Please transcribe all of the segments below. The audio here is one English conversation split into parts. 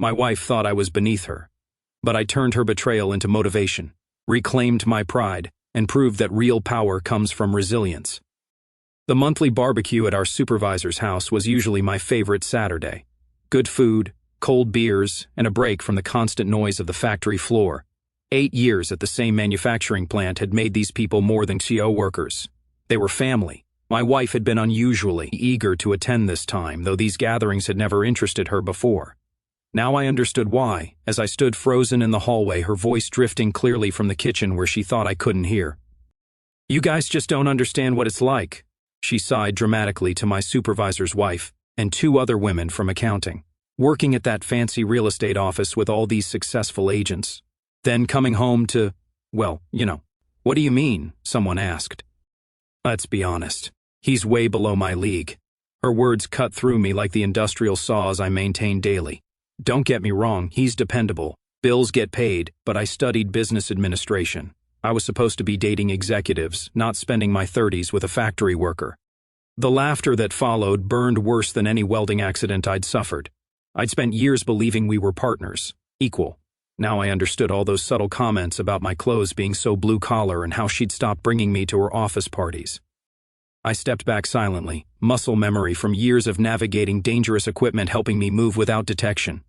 My wife thought I was beneath her. But I turned her betrayal into motivation, reclaimed my pride, and proved that real power comes from resilience. The monthly barbecue at our supervisor's house was usually my favorite Saturday. Good food, cold beers, and a break from the constant noise of the factory floor. 8 years at the same manufacturing plant had made these people more than CO workers. They were family. My wife had been unusually eager to attend this time, though these gatherings had never interested her before. Now I understood why, as I stood frozen in the hallway, her voice drifting clearly from the kitchen where she thought I couldn't hear. "You guys just don't understand what it's like," she sighed dramatically to my supervisor's wife and 2 other women from accounting, working at that fancy real estate office with all these successful agents. Then coming home to, well, "What do you mean?" someone asked. "Let's be honest. He's way below my league." Her words cut through me like the industrial saws I maintain daily. Don't get me wrong, he's dependable. Bills get paid, but I studied business administration. I was supposed to be dating executives, not spending my 30s with a factory worker. The laughter that followed burned worse than any welding accident I'd suffered. I'd spent years believing we were partners, equal. Now I understood all those subtle comments about my clothes being so blue-collar and how she'd stopped bringing me to her office parties. I stepped back silently, muscle memory from years of navigating dangerous equipment helping me move without detection.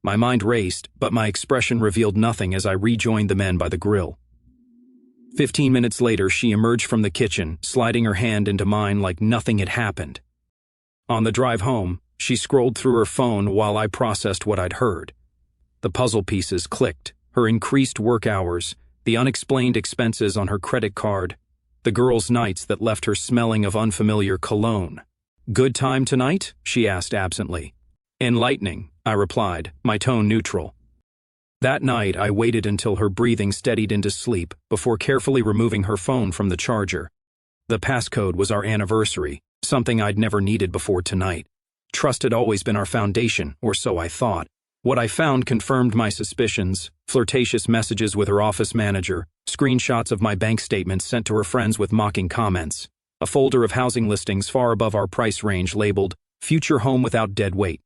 My mind raced, but my expression revealed nothing as I rejoined the men by the grill. 15 minutes later, she emerged from the kitchen, sliding her hand into mine like nothing had happened. On the drive home, she scrolled through her phone while I processed what I'd heard. The puzzle pieces clicked, her increased work hours, the unexplained expenses on her credit card, the girls' nights that left her smelling of unfamiliar cologne. "Good time tonight?" she asked absently. "Enlightening," I replied, my tone neutral. That night, I waited until her breathing steadied into sleep before carefully removing her phone from the charger. The passcode was our anniversary, something I'd never needed before tonight. Trust had always been our foundation, or so I thought. What I found confirmed my suspicions: flirtatious messages with her office manager, screenshots of my bank statements sent to her friends with mocking comments, a folder of housing listings far above our price range labeled, "Future Home Without Dead Weight."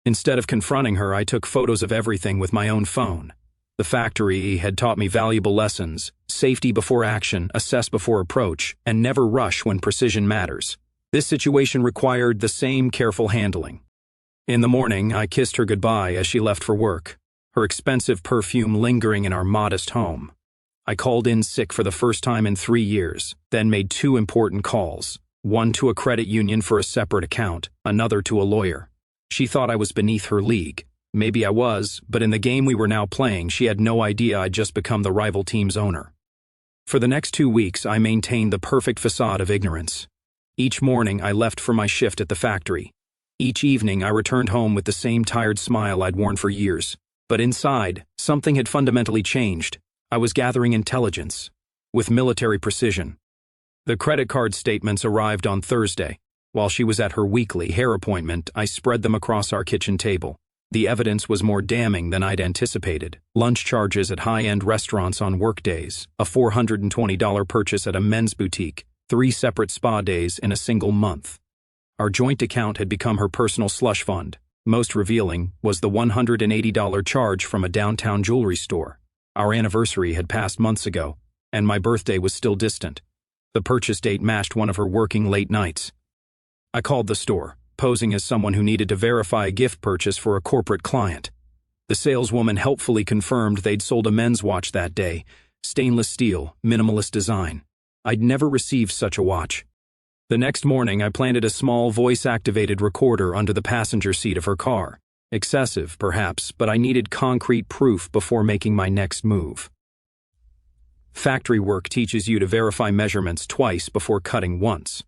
Instead of confronting her, I took photos of everything with my own phone. The factory had taught me valuable lessons: safety before action, assess before approach, and never rush when precision matters. This situation required the same careful handling. In the morning, I kissed her goodbye as she left for work, her expensive perfume lingering in our modest home. I called in sick for the first time in 3 years, then made 2 important calls, one to a credit union for a separate account, another to a lawyer. She thought I was beneath her league. Maybe I was, but in the game we were now playing, she had no idea I'd just become the rival team's owner. For the next 2 weeks, I maintained the perfect facade of ignorance. Each morning, I left for my shift at the factory. Each evening, I returned home with the same tired smile I'd worn for years. But inside, something had fundamentally changed. I was gathering intelligence, with military precision. The credit card statements arrived on Thursday. While she was at her weekly hair appointment, I spread them across our kitchen table. The evidence was more damning than I'd anticipated. Lunch charges at high-end restaurants on workdays, a $420 purchase at a men's boutique, 3 separate spa days in a single month. Our joint account had become her personal slush fund. Most revealing was the $180 charge from a downtown jewelry store. Our anniversary had passed months ago, and my birthday was still distant. The purchase date matched one of her working late nights. I called the store, posing as someone who needed to verify a gift purchase for a corporate client. The saleswoman helpfully confirmed they'd sold a men's watch that day, stainless steel, minimalist design. I'd never received such a watch. The next morning, I planted a small voice-activated recorder under the passenger seat of her car. Excessive, perhaps, but I needed concrete proof before making my next move. Factory work teaches you to verify measurements twice before cutting once.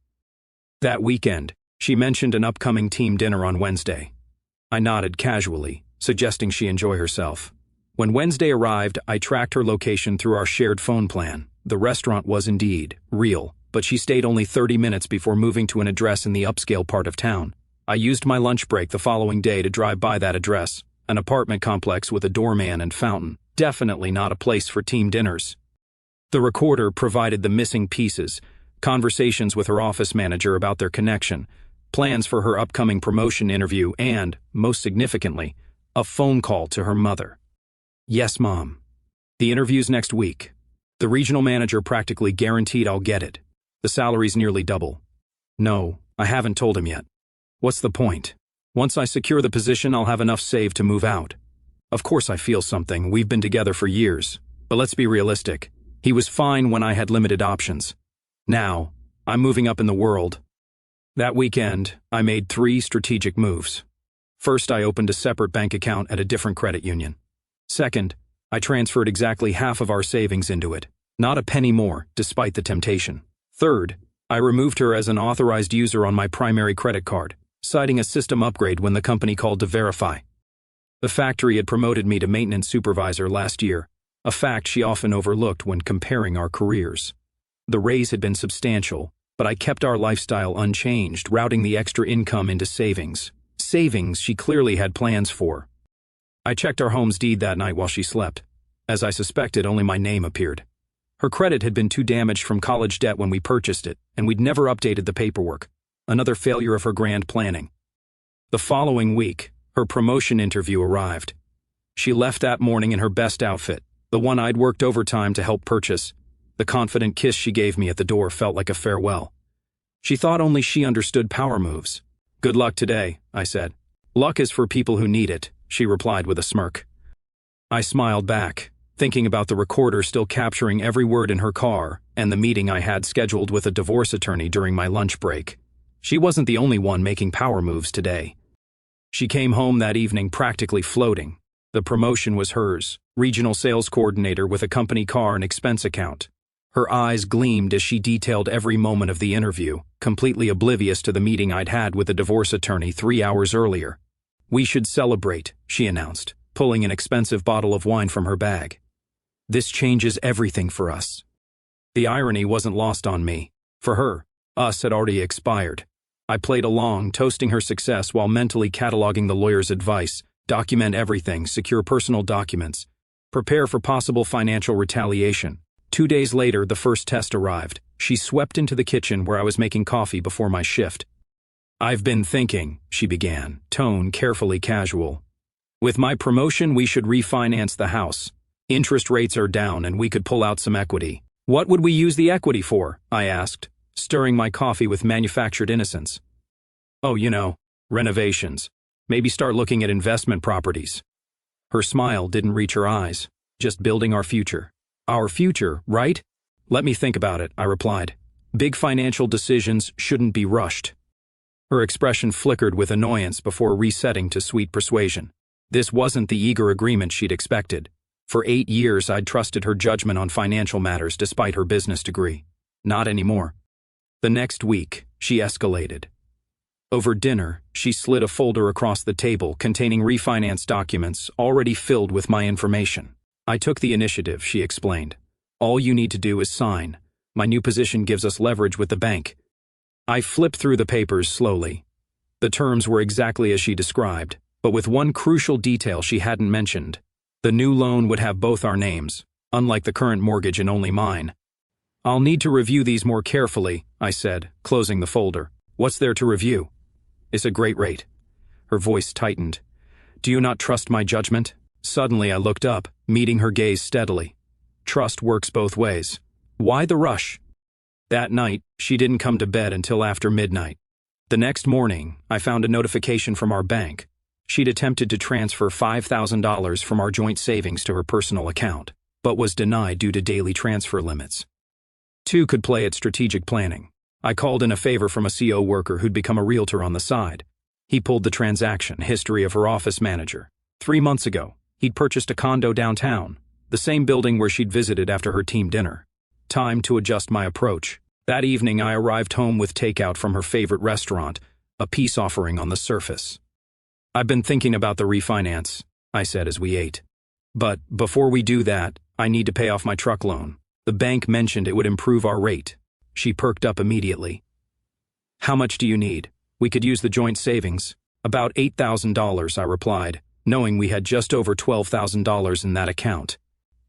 That weekend, she mentioned an upcoming team dinner on Wednesday. I nodded casually, suggesting she enjoy herself. When Wednesday arrived, I tracked her location through our shared phone plan. The restaurant was indeed real, but she stayed only 30 minutes before moving to an address in the upscale part of town. I used my lunch break the following day to drive by that address, an apartment complex with a doorman and fountain. Definitely not a place for team dinners. The recorder provided the missing pieces: conversations with her office manager about their connection, plans for her upcoming promotion interview, and, most significantly, A phone call to her mother. Yes, Mom. The interview's next week. The regional manager practically guaranteed I'll get it. The salary's nearly double. No, I haven't told him yet. What's the point? Once I secure the position, I'll have enough saved to move out. Of course I feel something, we've been together for years. But let's be realistic. He was fine when I had limited options. Now, I'm moving up in the world. That weekend, I made 3 strategic moves. First, I opened a separate bank account at a different credit union. Second, I transferred exactly half of our savings into it. Not a penny more, despite the temptation. Third, I removed her as an authorized user on my primary credit card, citing a system upgrade when the company called to verify. The factory had promoted me to maintenance supervisor last year, a fact she often overlooked when comparing our careers. The raise had been substantial, but I kept our lifestyle unchanged, routing the extra income into savings. Savings she clearly had plans for. I checked our home's deed that night while she slept. As I suspected, only my name appeared. Her credit had been too damaged from college debt when we purchased it, and we'd never updated the paperwork. Another failure of her grand planning. The following week, her promotion interview arrived. She left that morning in her best outfit, the one I'd worked overtime to help purchase. The confident kiss she gave me at the door felt like a farewell. She thought only she understood power moves. Good luck today, I said. Luck is for people who need it, she replied with a smirk. I smiled back, thinking about the recorder still capturing every word in her car and the meeting I had scheduled with a divorce attorney during my lunch break. She wasn't the only one making power moves today. She came home that evening practically floating. The promotion was hers, regional sales coordinator with a company car and expense account. Her eyes gleamed as she detailed every moment of the interview, completely oblivious to the meeting I'd had with a divorce attorney 3 hours earlier. We should celebrate, she announced, pulling an expensive bottle of wine from her bag. This changes everything for us. The irony wasn't lost on me. For her, us had already expired. I played along, toasting her success while mentally cataloging the lawyer's advice, document everything, secure personal documents, prepare for possible financial retaliation. 2 days later, the first test arrived. She swept into the kitchen where I was making coffee before my shift. I've been thinking, she began, tone carefully casual. With my promotion, we should refinance the house. Interest rates are down and we could pull out some equity. What would we use the equity for? I asked, stirring my coffee with manufactured innocence. Oh, renovations. Maybe start looking at investment properties. Her smile didn't reach her eyes. Just building our future. Our future, right? Let me think about it, I replied. Big financial decisions shouldn't be rushed. Her expression flickered with annoyance before resetting to sweet persuasion. This wasn't the eager agreement she'd expected. For 8 years, I'd trusted her judgment on financial matters despite her business degree. Not anymore. The next week, she escalated. Over dinner, she slid a folder across the table containing refinance documents already filled with my information. I took the initiative, she explained. All you need to do is sign. My new position gives us leverage with the bank. I flipped through the papers slowly. The terms were exactly as she described, but with one crucial detail she hadn't mentioned. The new loan would have both our names, unlike the current mortgage and only mine. I'll need to review these more carefully, I said, closing the folder. What's there to review? It's a great rate. Her voice tightened. Do you not trust my judgment? Suddenly I looked up, meeting her gaze steadily. Trust works both ways. Why the rush? That night, she didn't come to bed until after midnight. The next morning, I found a notification from our bank. She'd attempted to transfer $5,000 from our joint savings to her personal account, but was denied due to daily transfer limits. 2 could play at strategic planning. I called in a favor from a CO worker who'd become a realtor on the side. He pulled the transaction history of her office manager. 3 months ago, he'd purchased a condo downtown, the same building where she'd visited after her team dinner. Time to adjust my approach. That evening, I arrived home with takeout from her favorite restaurant, a peace offering on the surface. I've been thinking about the refinance, I said as we ate. But before we do that, I need to pay off my truck loan. The bank mentioned it would improve our rate. She perked up immediately. How much do you need? We could use the joint savings. About $8,000, I replied, knowing we had just over $12,000 in that account.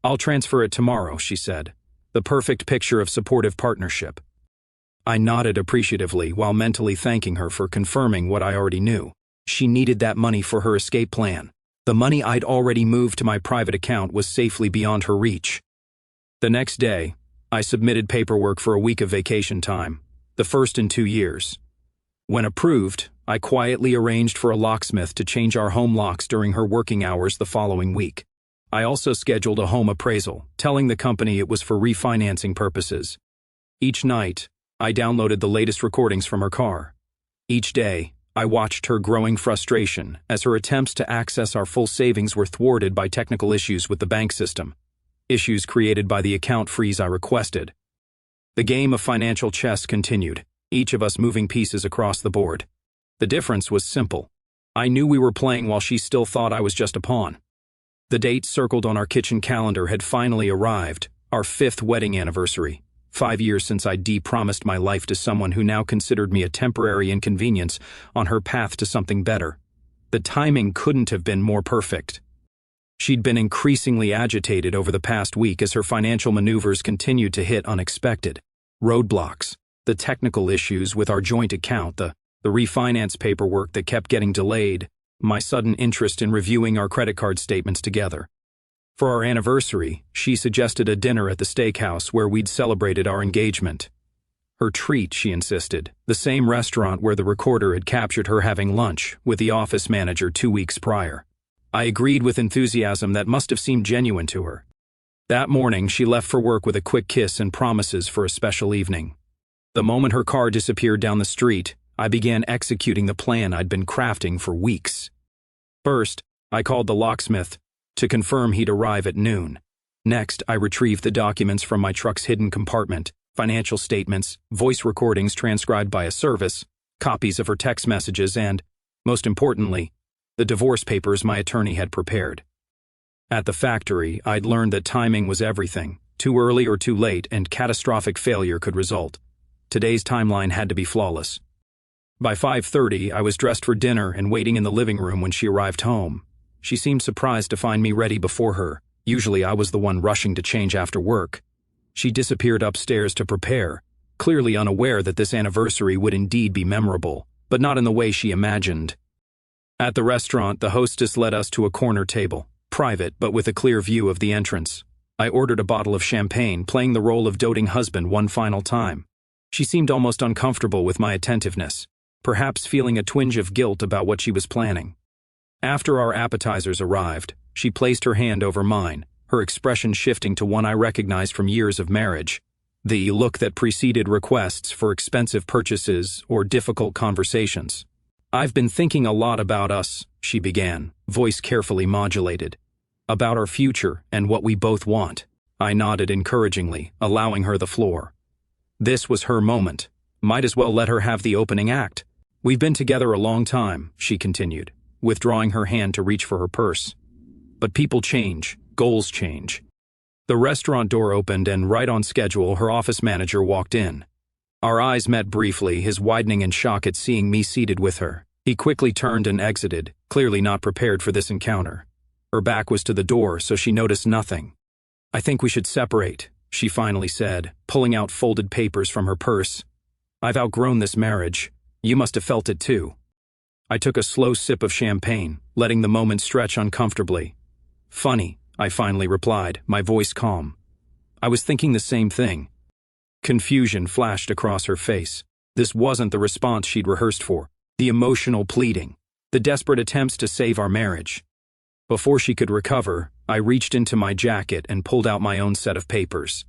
I'll transfer it tomorrow, she said. The perfect picture of supportive partnership. I nodded appreciatively while mentally thanking her for confirming what I already knew. She needed that money for her escape plan. The money I'd already moved to my private account was safely beyond her reach. The next day, I submitted paperwork for a week of vacation time, the first in 2 years. When approved, I quietly arranged for a locksmith to change our home locks during her working hours the following week. I also scheduled a home appraisal, telling the company it was for refinancing purposes. Each night, I downloaded the latest recordings from her car. Each day, I watched her growing frustration as her attempts to access our full savings were thwarted by technical issues with the bank system, issues created by the account freeze I requested. The game of financial chess continued, each of us moving pieces across the board. The difference was simple. I knew we were playing while she still thought I was just a pawn. The date circled on our kitchen calendar had finally arrived, our 5th wedding anniversary. 5 years since I de-promised my life to someone who now considered me a temporary inconvenience on her path to something better. The timing couldn't have been more perfect. She'd been increasingly agitated over the past week as her financial maneuvers continued to hit unexpected roadblocks. The technical issues with our joint account, the refinance paperwork that kept getting delayed, my sudden interest in reviewing our credit card statements together. For our anniversary, she suggested a dinner at the steakhouse where we'd celebrated our engagement. Her treat, she insisted, the same restaurant where the recorder had captured her having lunch with the office manager 2 weeks prior. I agreed with enthusiasm that must have seemed genuine to her. That morning, she left for work with a quick kiss and promises for a special evening. The moment her car disappeared down the street, I began executing the plan I'd been crafting for weeks. First, I called the locksmith to confirm he'd arrive at noon. Next, I retrieved the documents from my truck's hidden compartment, financial statements, voice recordings transcribed by a service, copies of her text messages, and, most importantly, the divorce papers my attorney had prepared. At the factory, I'd learned that timing was everything. Too early or too late, and catastrophic failure could result. Today's timeline had to be flawless. By 5:30, I was dressed for dinner and waiting in the living room when she arrived home. She seemed surprised to find me ready before her. Usually I was the one rushing to change after work. She disappeared upstairs to prepare, clearly unaware that this anniversary would indeed be memorable, but not in the way she imagined. At the restaurant, the hostess led us to a corner table, private but with a clear view of the entrance. I ordered a bottle of champagne, playing the role of doting husband one final time. She seemed almost uncomfortable with my attentiveness, perhaps feeling a twinge of guilt about what she was planning. After our appetizers arrived, she placed her hand over mine, her expression shifting to one I recognized from years of marriage, the look that preceded requests for expensive purchases or difficult conversations. "I've been thinking a lot about us," she began, voice carefully modulated. "About our future and what we both want." I nodded encouragingly, allowing her the floor. This was her moment. Might as well let her have the opening act. "We've been together a long time," she continued, withdrawing her hand to reach for her purse. "But people change, goals change." The restaurant door opened and, right on schedule, her office manager walked in. Our eyes met briefly, his widening in shock at seeing me seated with her. He quickly turned and exited, clearly not prepared for this encounter. Her back was to the door, so she noticed nothing. "I think we should separate," she finally said, pulling out folded papers from her purse. "I've outgrown this marriage. You must have felt it too." I took a slow sip of champagne, letting the moment stretch uncomfortably. "Funny," I finally replied, my voice calm. "I was thinking the same thing." Confusion flashed across her face. This wasn't the response she'd rehearsed for. The emotional pleading. The desperate attempts to save our marriage. Before she could recover, I reached into my jacket and pulled out my own set of papers.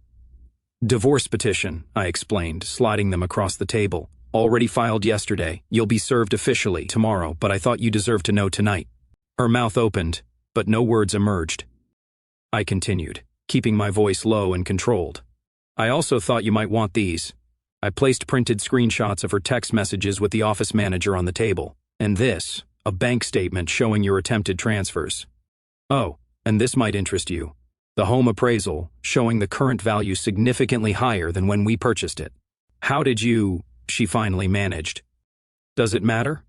"Divorce petition," I explained, sliding them across the table. "Already filed yesterday. You'll be served officially tomorrow, but I thought you deserved to know tonight." Her mouth opened, but no words emerged. I continued, keeping my voice low and controlled. "I also thought you might want these." I placed printed screenshots of her text messages with the office manager on the table. "And this, a bank statement showing your attempted transfers. Oh, and this might interest you. The home appraisal, showing the current value significantly higher than when we purchased it." "How did you," she finally managed. "Does it matter?"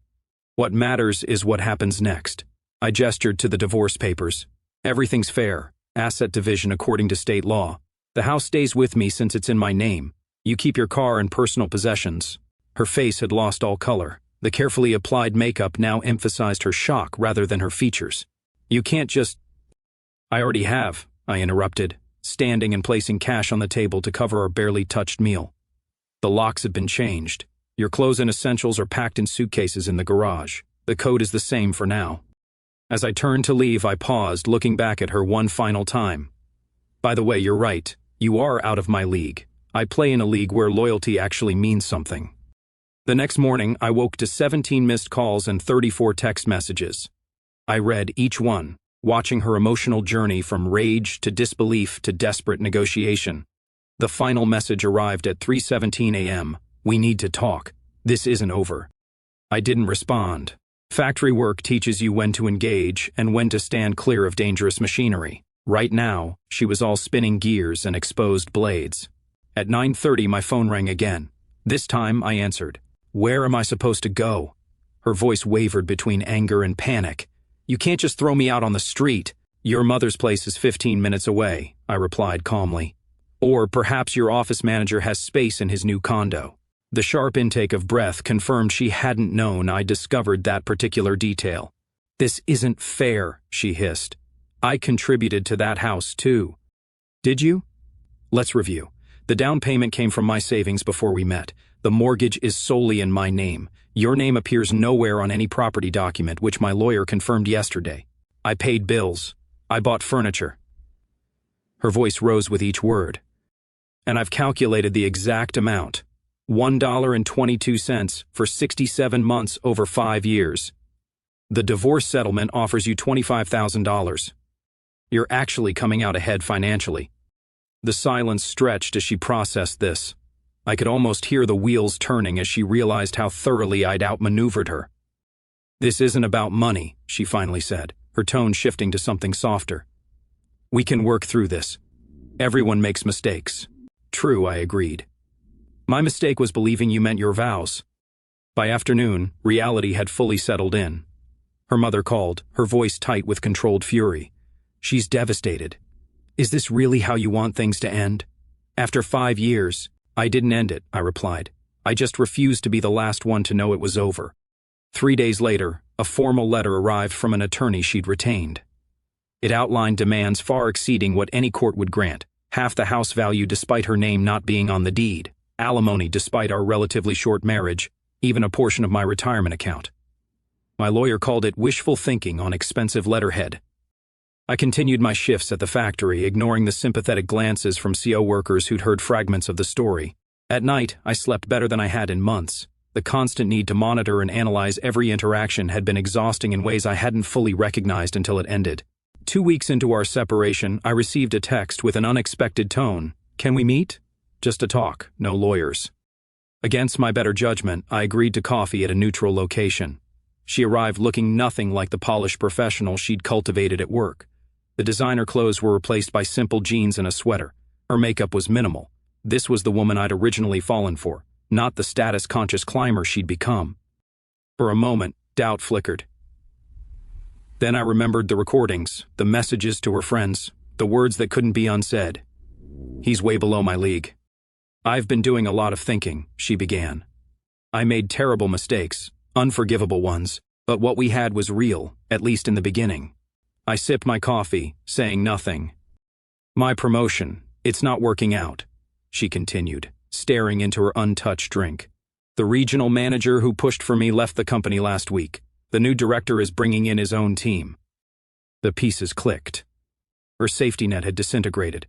"What matters is what happens next." I gestured to the divorce papers. "Everything's fair. Asset division according to state law. The house stays with me since it's in my name. You keep your car and personal possessions." Her face had lost all color. The carefully applied makeup now emphasized her shock rather than her features. You can't just— I already have, I interrupted, standing and placing cash on the table to cover our barely touched meal. The locks have been changed. Your clothes and essentials are packed in suitcases in the garage. The code is the same for now. As I turned to leave, I paused, looking back at her one final time. By the way, you're right. You are out of my league. I play in a league where loyalty actually means something. The next morning, I woke to 17 missed calls and 34 text messages. I read each one, watching her emotional journey from rage to disbelief to desperate negotiation. The final message arrived at 3:17 a.m. We need to talk. This isn't over. I didn't respond. Factory work teaches you when to engage and when to stand clear of dangerous machinery. Right now, she was all spinning gears and exposed blades. At 9:30, my phone rang again. This time, I answered. Where am I supposed to go? Her voice wavered between anger and panic. You can't just throw me out on the street. Your mother's place is 15 minutes away, I replied calmly. Or perhaps your office manager has space in his new condo. The sharp intake of breath confirmed she hadn't known I discovered that particular detail. This isn't fair, she hissed. I contributed to that house too. Did you? Let's review. The down payment came from my savings before we met. The mortgage is solely in my name. Your name appears nowhere on any property document, which my lawyer confirmed yesterday. I paid bills. I bought furniture. Her voice rose with each word. And I've calculated the exact amount. $1.22 for 67 months over 5 years. The divorce settlement offers you $25,000. You're actually coming out ahead financially. The silence stretched as she processed this. I could almost hear the wheels turning as she realized how thoroughly I'd outmaneuvered her. This isn't about money, she finally said, her tone shifting to something softer. We can work through this. Everyone makes mistakes. True, I agreed. My mistake was believing you meant your vows. By afternoon, reality had fully settled in. Her mother called, her voice tight with controlled fury. She's devastated. Is this really how you want things to end? After 5 years, I didn't end it, I replied. I just refused to be the last one to know it was over. 3 days later, a formal letter arrived from an attorney she'd retained. It outlined demands far exceeding what any court would grant. Half the house value despite her name not being on the deed, alimony despite our relatively short marriage, even a portion of my retirement account. My lawyer called it wishful thinking on expensive letterhead. I continued my shifts at the factory, ignoring the sympathetic glances from CO workers who'd heard fragments of the story. At night, I slept better than I had in months. The constant need to monitor and analyze every interaction had been exhausting in ways I hadn't fully recognized until it ended. 2 weeks into our separation, I received a text with an unexpected tone. Can we meet? Just to talk, no lawyers. Against my better judgment, I agreed to coffee at a neutral location. She arrived looking nothing like the polished professional she'd cultivated at work. The designer clothes were replaced by simple jeans and a sweater. Her makeup was minimal. This was the woman I'd originally fallen for, not the status-conscious climber she'd become. For a moment, doubt flickered. Then I remembered the recordings, the messages to her friends, the words that couldn't be unsaid. He's way below my league. I've been doing a lot of thinking, she began. I made terrible mistakes, unforgivable ones, but what we had was real, at least in the beginning. I sipped my coffee, saying nothing. My promotion, it's not working out, she continued, staring into her untouched drink. The regional manager who pushed for me left the company last week. The new director is bringing in his own team. The pieces clicked. Her safety net had disintegrated.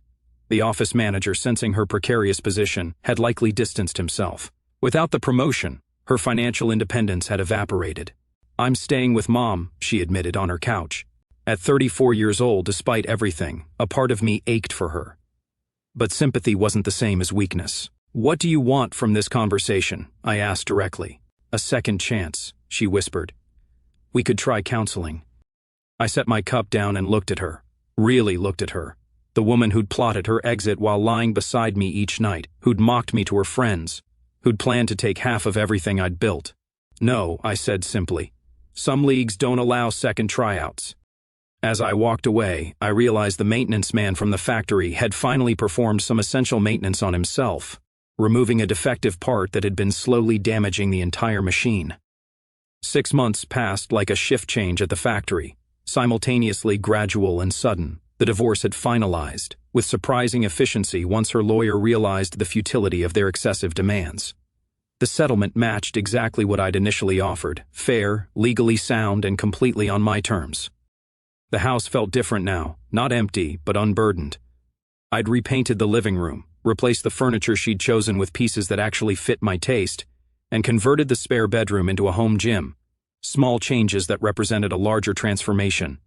The office manager, sensing her precarious position, had likely distanced himself. Without the promotion, her financial independence had evaporated. I'm staying with Mom, she admitted on her couch. At 34 years old, despite everything, a part of me ached for her. But sympathy wasn't the same as weakness. What do you want from this conversation? I asked directly. A second chance, she whispered. We could try counseling. I set my cup down and looked at her. Really looked at her. The woman who'd plotted her exit while lying beside me each night, who'd mocked me to her friends, who'd planned to take half of everything I'd built. No, I said simply. Some leagues don't allow second tryouts. As I walked away, I realized the maintenance man from the factory had finally performed some essential maintenance on himself, removing a defective part that had been slowly damaging the entire machine. 6 months passed like a shift change at the factory. simultaneously gradual and sudden. The divorce had finalized, with surprising efficiency once her lawyer realized the futility of their excessive demands. The settlement matched exactly what I'd initially offered, fair, legally sound, and completely on my terms. The house felt different now, not empty, but unburdened. I'd repainted the living room, replaced the furniture she'd chosen with pieces that actually fit my taste, and converted the spare bedroom into a home gym. Small changes that represented a larger transformation.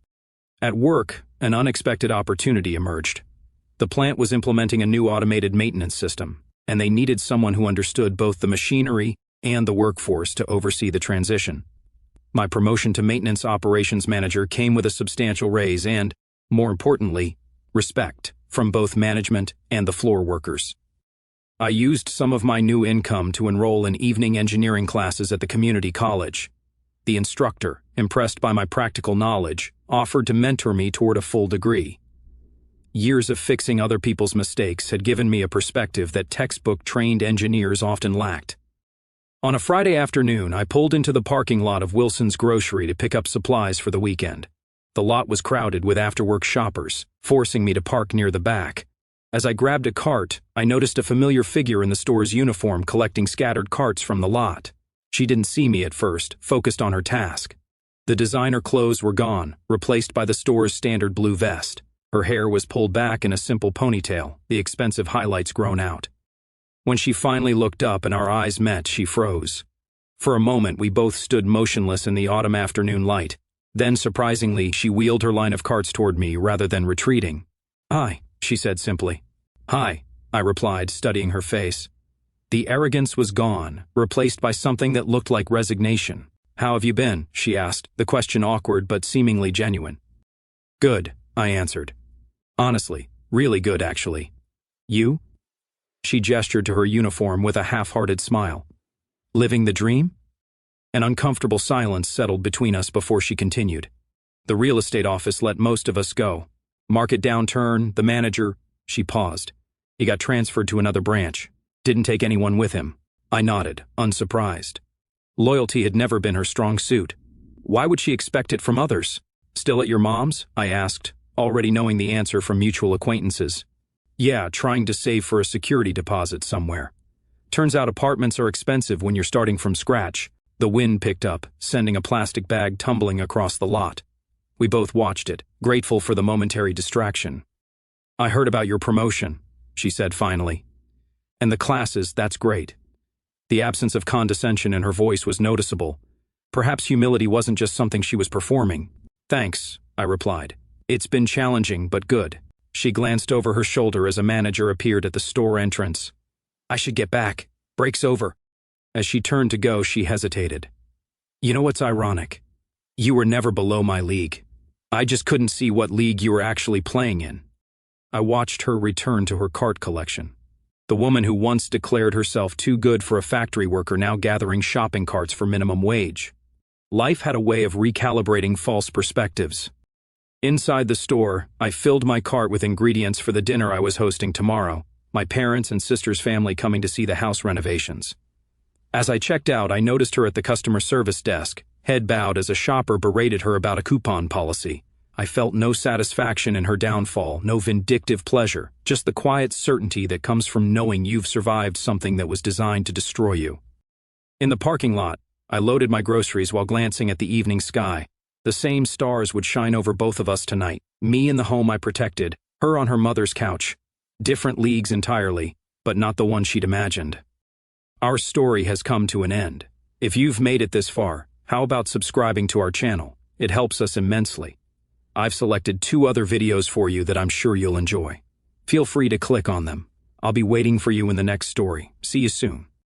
At work, an unexpected opportunity emerged. The plant was implementing a new automated maintenance system, and they needed someone who understood both the machinery and the workforce to oversee the transition. My promotion to maintenance operations manager came with a substantial raise and, more importantly, respect from both management and the floor workers. I used some of my new income to enroll in evening engineering classes at the community college. The instructor, impressed by my practical knowledge, offered to mentor me toward a full degree. Years of fixing other people's mistakes had given me a perspective that textbook-trained engineers often lacked. On a Friday afternoon, I pulled into the parking lot of Wilson's Grocery to pick up supplies for the weekend. The lot was crowded with after-work shoppers, forcing me to park near the back. As I grabbed a cart, I noticed a familiar figure in the store's uniform collecting scattered carts from the lot. She didn't see me at first, focused on her task. The designer clothes were gone, replaced by the store's standard blue vest. Her hair was pulled back in a simple ponytail, the expensive highlights grown out. When she finally looked up and our eyes met, she froze. For a moment, we both stood motionless in the autumn afternoon light. Then, surprisingly, she wheeled her line of carts toward me rather than retreating. "Hi," she said simply. "Hi," I replied, studying her face. The arrogance was gone, replaced by something that looked like resignation. "How have you been?" she asked, the question awkward but seemingly genuine. "Good," I answered. "Honestly, really good, actually. You?" She gestured to her uniform with a half-hearted smile. "Living the dream?" An uncomfortable silence settled between us before she continued. "The real estate office let most of us go. Market downturn, the manager..." She paused. "He got transferred to another branch. Didn't take anyone with him." I nodded, unsurprised. Loyalty had never been her strong suit. Why would she expect it from others? "Still at your mom's?" I asked, already knowing the answer from mutual acquaintances. "Yeah, trying to save for a security deposit somewhere. Turns out apartments are expensive when you're starting from scratch." The wind picked up, sending a plastic bag tumbling across the lot. We both watched it, grateful for the momentary distraction. "I heard about your promotion," she said finally. "And the classes, that's great." The absence of condescension in her voice was noticeable. Perhaps humility wasn't just something she was performing. "Thanks," I replied. "It's been challenging, but good." She glanced over her shoulder as a manager appeared at the store entrance. "I should get back. Break's over." As she turned to go, she hesitated. "You know what's ironic? You were never below my league. I just couldn't see what league you were actually playing in." I watched her return to her cart collection. The woman who once declared herself too good for a factory worker now gathering shopping carts for minimum wage. Life had a way of recalibrating false perspectives. Inside the store, I filled my cart with ingredients for the dinner I was hosting tomorrow, my parents' and sister's family coming to see the house renovations. As I checked out, I noticed her at the customer service desk, head bowed as a shopper berated her about a coupon policy. I felt no satisfaction in her downfall, no vindictive pleasure, just the quiet certainty that comes from knowing you've survived something that was designed to destroy you. In the parking lot, I loaded my groceries while glancing at the evening sky. The same stars would shine over both of us tonight, me in the home I protected, her on her mother's couch. Different leagues entirely, but not the one she'd imagined. Our story has come to an end. If you've made it this far, how about subscribing to our channel? It helps us immensely. I've selected 2 other videos for you that I'm sure you'll enjoy. Feel free to click on them. I'll be waiting for you in the next story. See you soon.